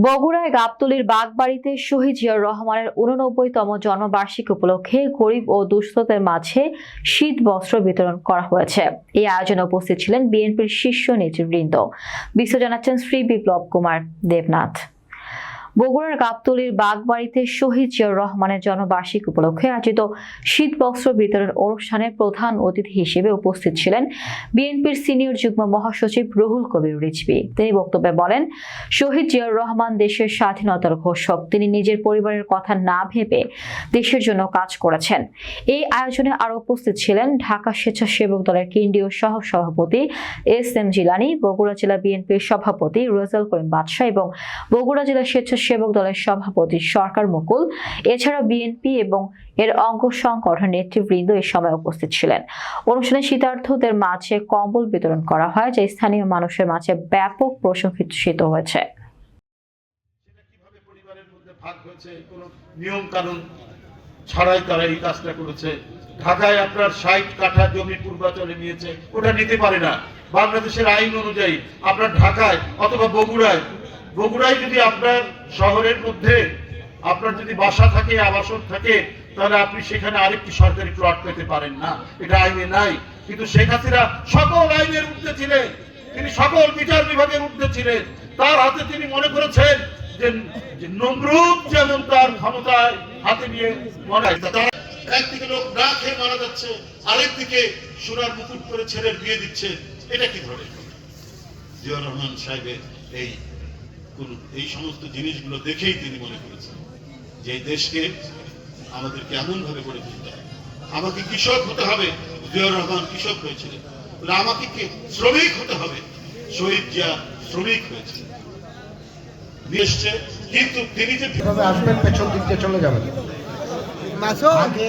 বগুড়ায় গাবতলীর বাগবাড়িতে শহীদ জিয়াউর রহমানের ৮৯তম জন্মবার্ষিকী উপলক্ষে গরিব ও দুস্থদের মাঝে শীত বস্ত্র বিতরণ করা হয়েছে। এই আয়োজনে উপস্থিত ছিলেন বিএনপির শীর্ষ নেতৃবৃন্দ। বিস্তারিত জানাচ্ছেন শ্রী বিপ্লব কুমার দেবনাথ। বগুড়ার গাবতলীর বাগবাড়িতে শহীদ জিয়াউর রহমানের জন্মবার্ষিকী উপলক্ষে আয়োজিত শীত বস্ত্র বিতরণ অনুষ্ঠানে প্রধান অতিথি হিসেবে উপস্থিত ছিলেন বিএনপির সিনিয়র যুগ্ম মহাসচিব রুহুল কবির রিজভী। তিনি বক্তব্যে বলেন, শহীদ জিয়াউর রহমান দেশের স্বাধীনতার ঘোষক। তিনি নিজের পরিবারের কথা না ভেবে দেশের জন্য কাজ করেছেন। এই আয়োজনে আরো উপস্থিত ছিলেন ঢাকা স্বেচ্ছাসেবক দলের কেন্দ্রীয় সহ সভাপতি এস.এম. জিলানী, বগুড়া জেলা বিএনপির সভাপতি রেজাউল করিম বাদশা এবং বগুড়া জেলা স্বেচ্ছাসেবক দলের সভাপতি সরকার মুকুল। এছাড়া বিএনপি এবং এর অঙ্গ সংগঠনের নেতৃবৃন্দ এই সময় উপস্থিত ছিলেন। অনুষ্ঠানে শীতার্থদের মাঝে কম্বল বিতরণ করা হয়, যা স্থানীয় মানুষের মাঝে ব্যাপক প্রশংসিত হয়েছে। নিয়ম কানুন ছাড়াই তারা এই কাজটা করেছে। ঢাকায় আপনার ৬০ কাঠা জমি পূর্বাচলে নিয়েছে, ওটা নিতে পারে না। বাংলাদেশের আইন অনুযায়ী আপনার ঢাকায় অথবা বগুড়ায় যদি আপনার শহরের মধ্যে আপনার যদি বাসা থাকে, আবাসন থাকে, তাহলে আপনি সেখানে আরেকটি সরকারি প্লট পেতে পারেন না, এটা আইনে নাই। কিন্তু শেখ হাসিনা সকল আইনের ঊর্ধ্বে ছিলেন, তিনি সকল বিচার বিভাগের ঊর্ধ্বে ছিলেন। তার হাতে তিনি মনে করেছেন যে নমরুদ যেমন তার ক্ষমতায় হাতে নিয়ে মনে হয়, একদিকে লোক না খেয়ে মারা যাচ্ছে, আরেকদিকে সোনার মুকুট করে ছেলের বিয়ে দিচ্ছে, এটা কি ধরনের কথা? জিয়াউর রহমান সাহেবের এই সমস্ত জিনিসগুলো দেখেই তিনি মনে করেছেন যে এই দেশকে আমাদেরকে এমন ভাবে গড়ে তুলতে হবে। আমাকে কৃষক হতে হবে, জিয়াউর রহমান কৃষক হয়েছিলেন। আমাকে শ্রমিক হতে হবে, শহীদ জিয়া শ্রমিক হয়েছিলেন। কিন্তু তিনি যে আসবেন পেছন দিক দিয়ে চলে যাবেন।